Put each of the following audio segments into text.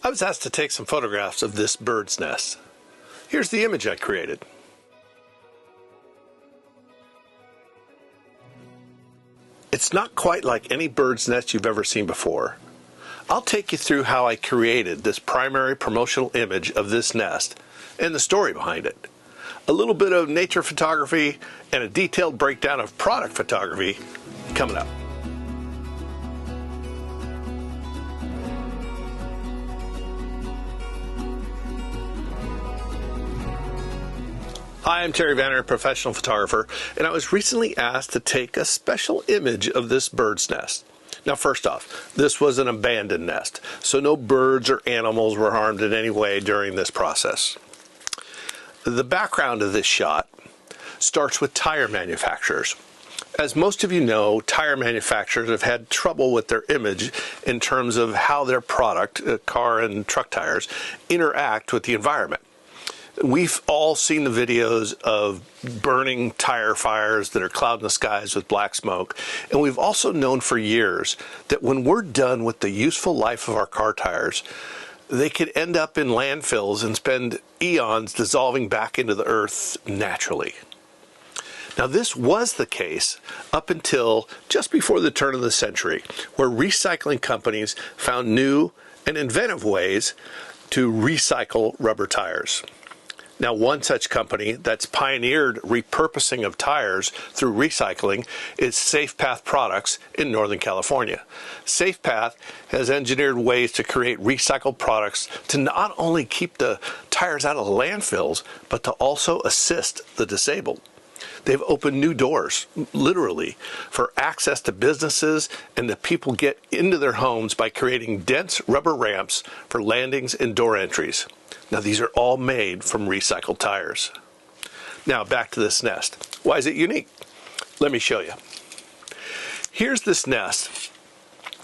I was asked to take some photographs of this bird's nest. Here's the image I created. It's not quite like any bird's nest you've ever seen before. I'll take you through how I created this primary promotional image of this nest and the story behind it. A little bit of nature photography and a detailed breakdown of product photography coming up. Hi, I'm Terry Vanner, professional photographer, and I was recently asked to take a special image of this bird's nest. Now, first off, this was an abandoned nest, so no birds or animals were harmed in any way during this process. The background of this shot starts with tire manufacturers. As most of you know, tire manufacturers have had trouble with their image in terms of how their product, car and truck tires, interact with the environment. We've all seen the videos of burning tire fires that are clouding the skies with black smoke, and we've also known for years that when we're done with the useful life of our car tires, they could end up in landfills and spend eons dissolving back into the earth naturally. Now, this was the case up until just before the turn of the century, where recycling companies found new and inventive ways to recycle rubber tires. Now, one such company that's pioneered repurposing of tires through recycling is SafePath Products in Northern California. SafePath has engineered ways to create recycled products to not only keep the tires out of landfills, but to also assist the disabled. They've opened new doors, literally, for access to businesses and that people get into their homes by creating dense rubber ramps for landings and door entries. Now, these are all made from recycled tires. Now, back to this nest. Why is it unique? Let me show you. Here's this nest,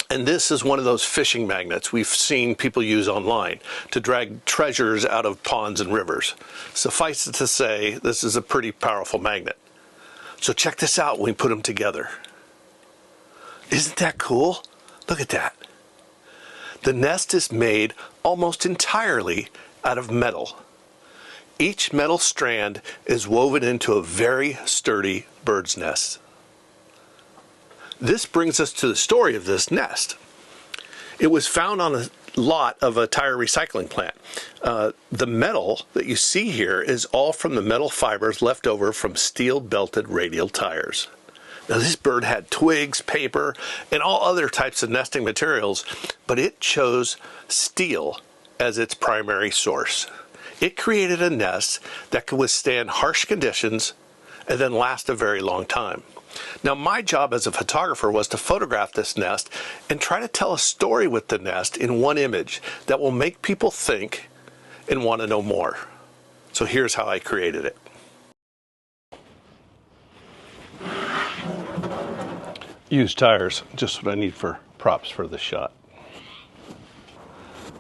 and this is one of those fishing magnets we've seen people use online to drag treasures out of ponds and rivers. Suffice it to say, this is a pretty powerful magnet. So check this out when we put them together. Isn't that cool? Look at that. The nest is made almost entirely out of metal. Each metal strand is woven into a very sturdy bird's nest. This brings us to the story of this nest. It was found on a lot of a tire recycling plant. The metal that you see here is all from the metal fibers left over from steel-belted radial tires. Now, this bird had twigs, paper, and all other types of nesting materials, but it chose steel as its primary source. It created a nest that could withstand harsh conditions and then last a very long time. Now, my job as a photographer was to photograph this nest and try to tell a story with the nest in one image that will make people think and want to know more. So here's how I created it. Used tires, just what I need for props for this shot.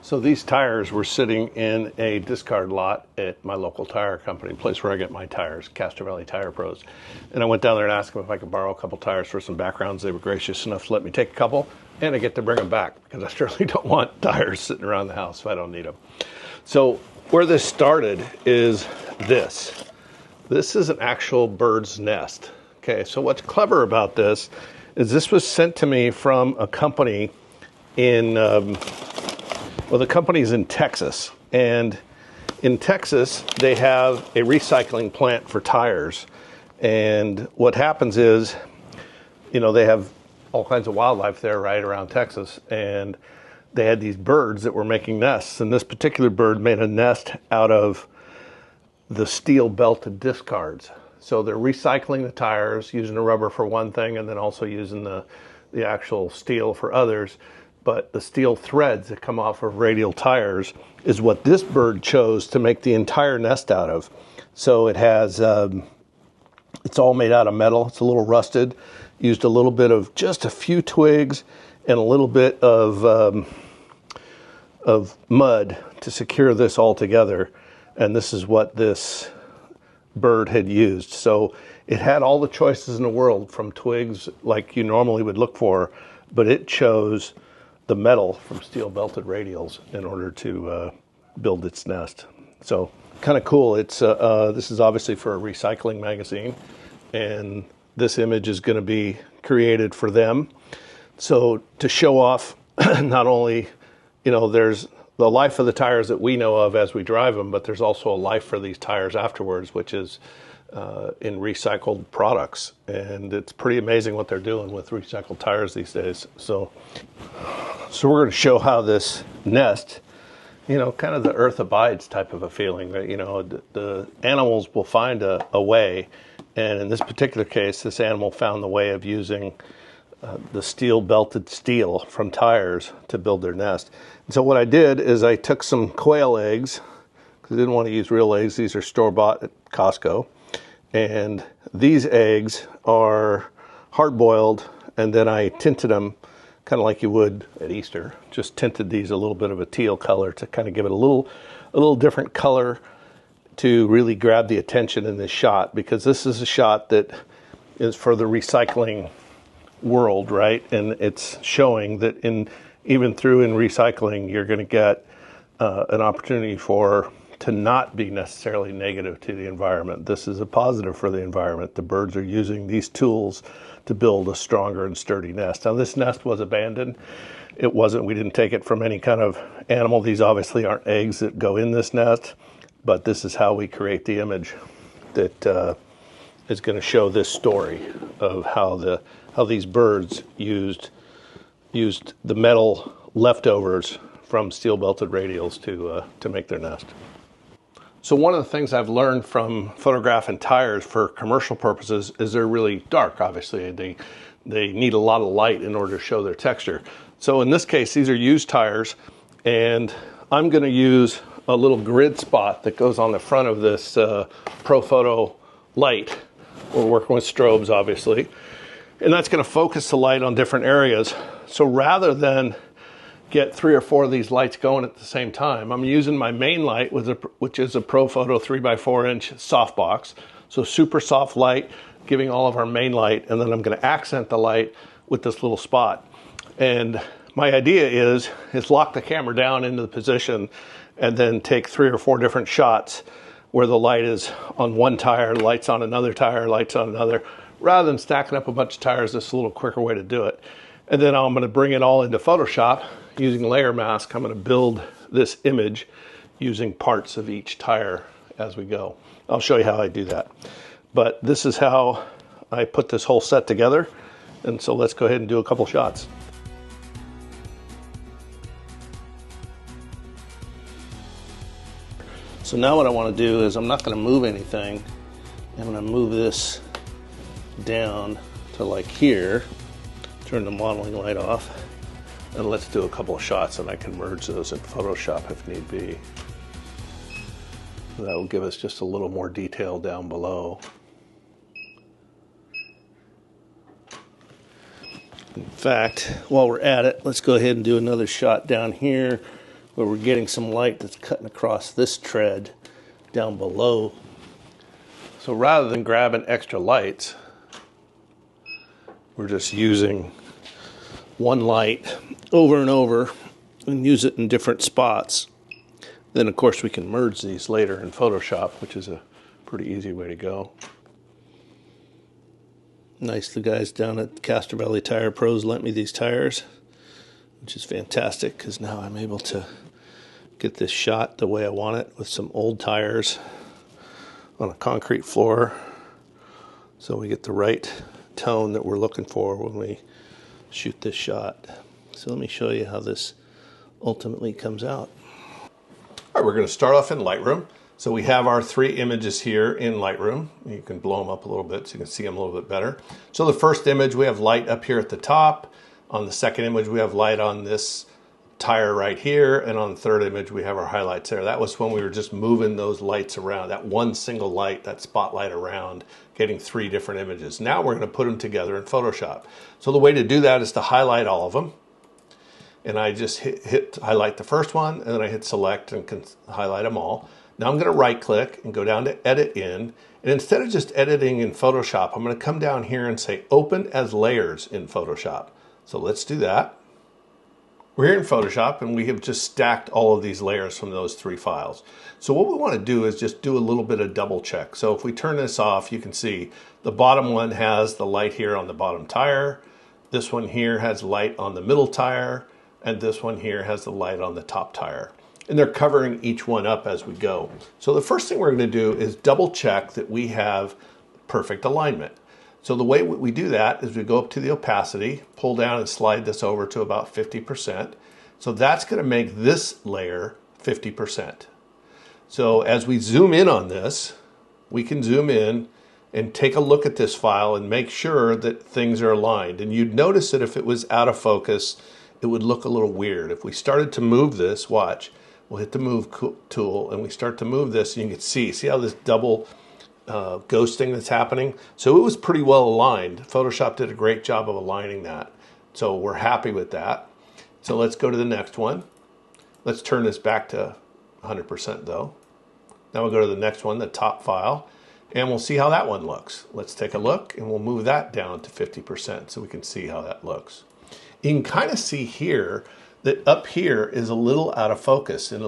So these tires were sitting in a discard lot at my local tire company, place where I get my tires, Castro Valley Tire Pros. And I went down there and asked them if I could borrow a couple tires for some backgrounds. They were gracious enough to let me take a couple, and I get to bring them back because I certainly don't want tires sitting around the house if I don't need them. So where this started is this. This is an actual bird's nest. Okay, so what's clever about this is this was sent to me from a company in well, the company's in Texas, and in Texas, they have a recycling plant for tires, and what happens is, you know, they have all kinds of wildlife there right around Texas, and they had these birds that were making nests, and this particular bird made a nest out of the steel-belted discards. So they're recycling the tires, using the rubber for one thing, and then also using the actual steel for others. But the steel threads that come off of radial tires is what this bird chose to make the entire nest out of. So it has, it's all made out of metal. It's a little rusted. Used a little bit of just a few twigs and a little bit of mud to secure this all together. And this is what this bird had used. So it had all the choices in the world from twigs like you normally would look for, but it chose the metal from steel belted radials in order to build its nest. So kind of cool. It's this is obviously for a recycling magazine, and this image is going to be created for them. So to show off not only, there's the life of the tires that we know of as we drive them, but there's also a life for these tires afterwards, which is in recycled products. And it's pretty amazing what they're doing with recycled tires these days. So we're going to show how this nest, kind of the earth abides type of a feeling. The animals will find a way. And in this particular case, this animal found the way of using the belted steel from tires to build their nest. And so what I did is I took some quail eggs, because I didn't want to use real eggs. These are store-bought at Costco. And these eggs are hard-boiled, and then I tinted them kind of like you would at Easter. Just tinted these a little bit of a teal color to kind of give it a little different color to really grab the attention in this shot, because this is a shot that is for the recycling world, right? And it's showing that even through in recycling, you're going to get an opportunity to not be necessarily negative to the environment. This is a positive for the environment. The birds are using these tools to build a stronger and sturdy nest. Now, this nest was abandoned. It wasn't, we didn't take it from any kind of animal. These obviously aren't eggs that go in this nest, but this is how we create the image that is going to show this story of how these birds used the metal leftovers from steel belted radials to make their nest. So one of the things I've learned from photographing tires for commercial purposes is they're really dark. Obviously, they need a lot of light in order to show their texture. So in this case, these are used tires, and I'm going to use a little grid spot that goes on the front of this Profoto light. We're working with strobes, obviously, and that's going to focus the light on different areas. So rather than get 3 or 4 of these lights going at the same time, I'm using my main light, which is a Profoto 3x4 inch softbox. So super soft light, giving all of our main light, and then I'm going to accent the light with this little spot. And my idea is lock the camera down into the position and then take 3 or 4 different shots where the light is on one tire, lights on another tire, lights on another. Rather than stacking up a bunch of tires, this is a little quicker way to do it. And then I'm going to bring it all into Photoshop using layer mask. I'm going to build this image using parts of each tire as we go. I'll show you how I do that. But this is how I put this whole set together. And so let's go ahead and do a couple shots. So now what I want to do is I'm not going to move anything. I'm going to move this down to like here, turn the modeling light off, and let's do a couple of shots, and I can merge those in Photoshop if need be. That will give us just a little more detail down below. In fact, while we're at it, let's go ahead and do another shot down here where we're getting some light that's cutting across this tread down below. So rather than grabbing extra lights, we're just using one light over and over and use it in different spots. Then of course we can merge these later in Photoshop, which is a pretty easy way to go. Nice, the guys down at Castor Valley Tire Pros lent me these tires, which is fantastic because now I'm able to get this shot the way I want it with some old tires on a concrete floor, so we get the right tone that we're looking for when we shoot this shot. So let me show you how this ultimately comes out. All right, we're going to start off in Lightroom. So we have our 3 images here in Lightroom. You can blow them up a little bit so you can see them a little bit better. So the first image, we have light up here at the top. On the second image, we have light on this tire right here. And on the third image, we have our highlights there. That was when we were just moving those lights around, that one single light, that spotlight around, getting 3 different images. Now we're going to put them together in Photoshop. So the way to do that is to highlight all of them. And I just hit highlight the first one, and then I hit select and can highlight them all. Now I'm going to right click and go down to edit in. And instead of just editing in Photoshop, I'm going to come down here and say open as layers in Photoshop. So let's do that. We're here in Photoshop and we have just stacked all of these layers from those 3 files. So what we want to do is just do a little bit of double check. So if we turn this off, you can see the bottom one has the light here on the bottom tire. This one here has light on the middle tire. And this one here has the light on the top tire. And they're covering each one up as we go. So the first thing we're going to do is double check that we have perfect alignment. So the way we do that is we go up to the opacity, pull down and slide this over to about 50%. So that's going to make this layer 50%. So as we zoom in on this, we can zoom in and take a look at this file and make sure that things are aligned. And you'd notice that if it was out of focus, it would look a little weird. If we started to move this, watch, we'll hit the move tool and we start to move this and you can see how this double ghosting that's happening. So it was pretty well aligned. Photoshop did a great job of aligning that. So we're happy with that. So let's go to the next one. Let's turn this back to 100% though. Now we'll go to the next one, the top file, and we'll see how that one looks. Let's take a look and we'll move that down to 50% so we can see how that looks. You can kind of see here that up here is a little out of focus and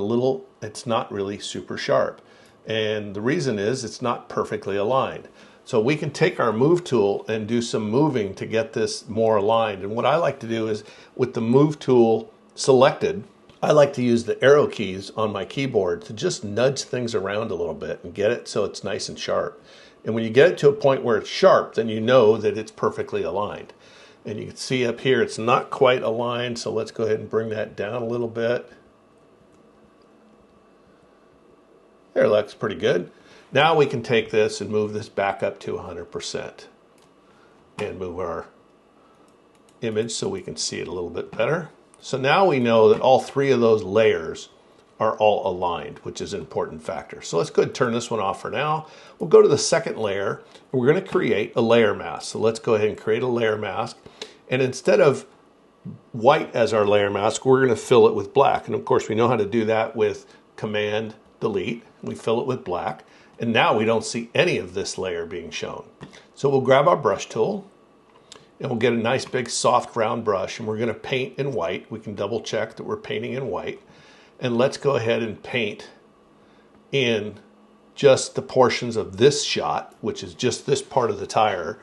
it's not really super sharp. And the reason is it's not perfectly aligned. So we can take our move tool and do some moving to get this more aligned. And what I like to do is with the move tool selected, I like to use the arrow keys on my keyboard to just nudge things around a little bit and get it so it's nice and sharp. And when you get it to a point where it's sharp, then you know that it's perfectly aligned. And you can see up here it's not quite aligned, so let's go ahead and bring that down a little bit. There, it looks pretty good. Now we can take this and move this back up to 100% and move our image so we can see it a little bit better. So now we know that all 3 of those layers are all aligned, which is an important factor. So let's go ahead and turn this one off for now. We'll go to the second layer and we're going to create a layer mask. So let's go ahead and create a layer mask. And instead of white as our layer mask, we're going to fill it with black. And of course we know how to do that with Command Delete. We fill it with black. And now we don't see any of this layer being shown. So we'll grab our brush tool and we'll get a nice big soft round brush and we're going to paint in white. We can double check that we're painting in white. And let's go ahead and paint in just the portions of this shot, which is just this part of the tire.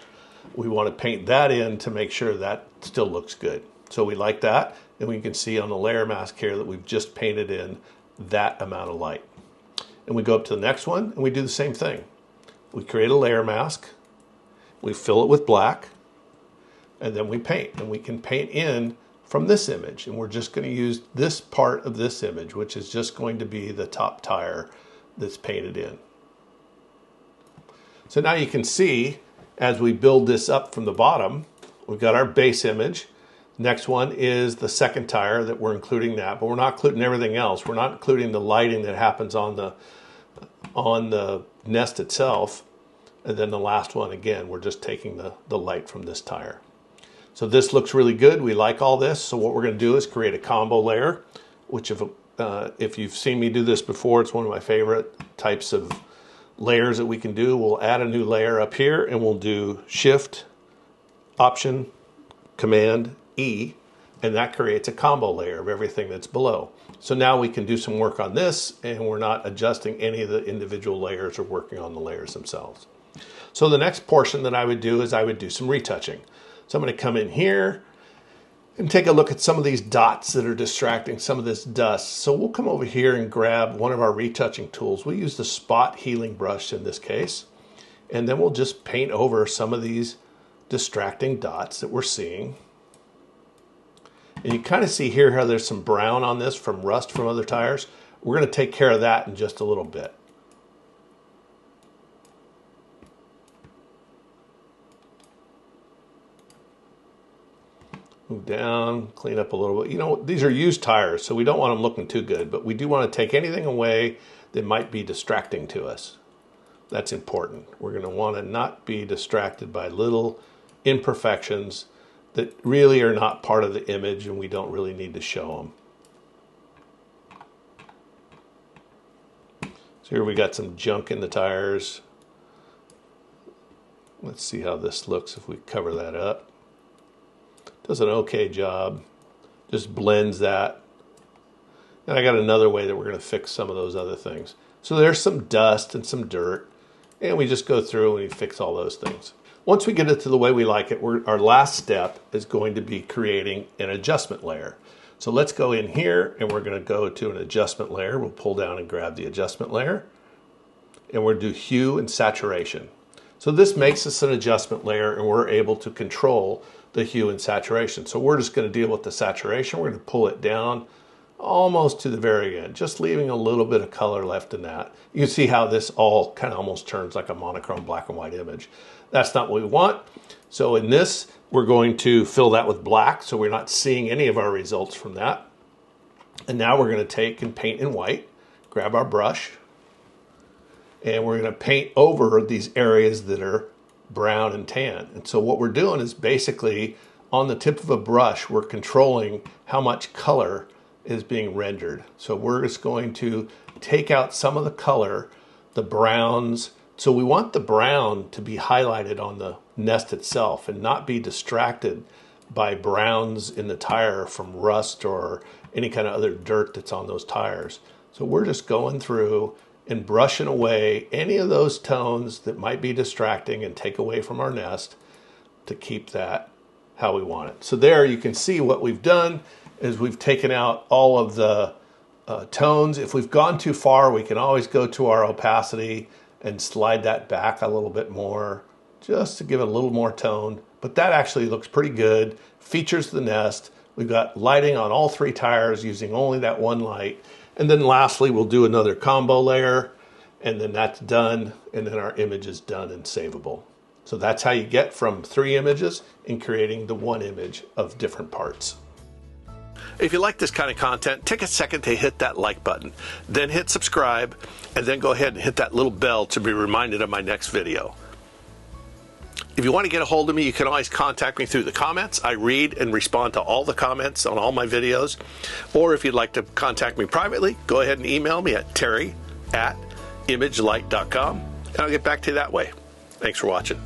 We want to paint that in to make sure that still looks good. So we like that. And we can see on the layer mask here that we've just painted in that amount of light. And we go up to the next one and we do the same thing. We create a layer mask, we fill it with black, and then we paint. And we can paint in from this image. And we're just going to use this part of this image, which is just going to be the top tire that's painted in. So now you can see as we build this up from the bottom, we've got our base image. Next one is the second tire that we're including that, but we're not including everything else. We're not including the lighting that happens on the nest itself. And then the last one, again, we're just taking the light from this tire. So this looks really good. We like all this. So what we're going to do is create a combo layer, which if you've seen me do this before, it's one of my favorite types of layers that we can do. We'll add a new layer up here and we'll do Shift, Option, Command, E, and that creates a combo layer of everything that's below. So now we can do some work on this and we're not adjusting any of the individual layers or working on the layers themselves. So the next portion that I would do is I would do some retouching. So I'm going to come in here and take a look at some of these dots that are distracting some of this dust. So we'll come over here and grab one of our retouching tools. We'll use the spot healing brush in this case. And then we'll just paint over some of these distracting dots that we're seeing. And you kind of see here how there's some brown on this from rust from other tires. We're going to take care of that in just a little bit. Move down, clean up a little bit. You know, these are used tires, so we don't want them looking too good, but we do want to take anything away that might be distracting to us. That's important. We're going to want to not be distracted by little imperfections that really are not part of the image and we don't really need to show them. So here we got some junk in the tires. Let's see how this looks if we cover that up. Does an okay job just blends that. And I got another way that we're going to fix some of those other things. So there's some dust and some dirt, and we just go through and we fix all those things. Once we get it to the way we like it, our last step is going to be creating an adjustment layer. So let's go in here and we're going to go to an adjustment layer. We'll pull down and grab the adjustment layer, and we'll do hue and saturation. So this makes us an adjustment layer, and we're able to control the hue and saturation. So we're just going to deal with the saturation. We're going to pull it down almost to the very end, just leaving a little bit of color left in that. You can see how this all kind of almost turns like a monochrome black and white image. That's not what we want. So in this, we're going to fill that with black, so we're not seeing any of our results from that. And now we're going to take and paint in white, grab our brush, and we're going to paint over these areas that are brown and tan. And so what we're doing is basically on the tip of a brush, we're controlling how much color is being rendered. So we're just going to take out some of the color, the browns. So we want the brown to be highlighted on the nest itself and not be distracted by browns in the tire from rust or any kind of other dirt that's on those tires. So we're just going through and brushing away any of those tones that might be distracting and take away from our nest to keep that how we want it. So there you can see what we've done is we've taken out all of the tones. If we've gone too far, we can always go to our opacity and slide that back a little bit more just to give it a little more tone. But that actually looks pretty good. Features the nest. We've got lighting on all three tires using only that one light. And then lastly, we'll do another combo layer, and then that's done, and then our image is done and savable. So that's how you get from 3 images in creating the 1 image of different parts. If you like this kind of content, take a second to hit that like button, then hit subscribe, and then go ahead and hit that little bell to be reminded of my next video. If you want to get a hold of me, you can always contact me through the comments. I read and respond to all the comments on all my videos. Or if you'd like to contact me privately, go ahead and email me at terry@imagelight.com, and I'll get back to you that way. Thanks for watching.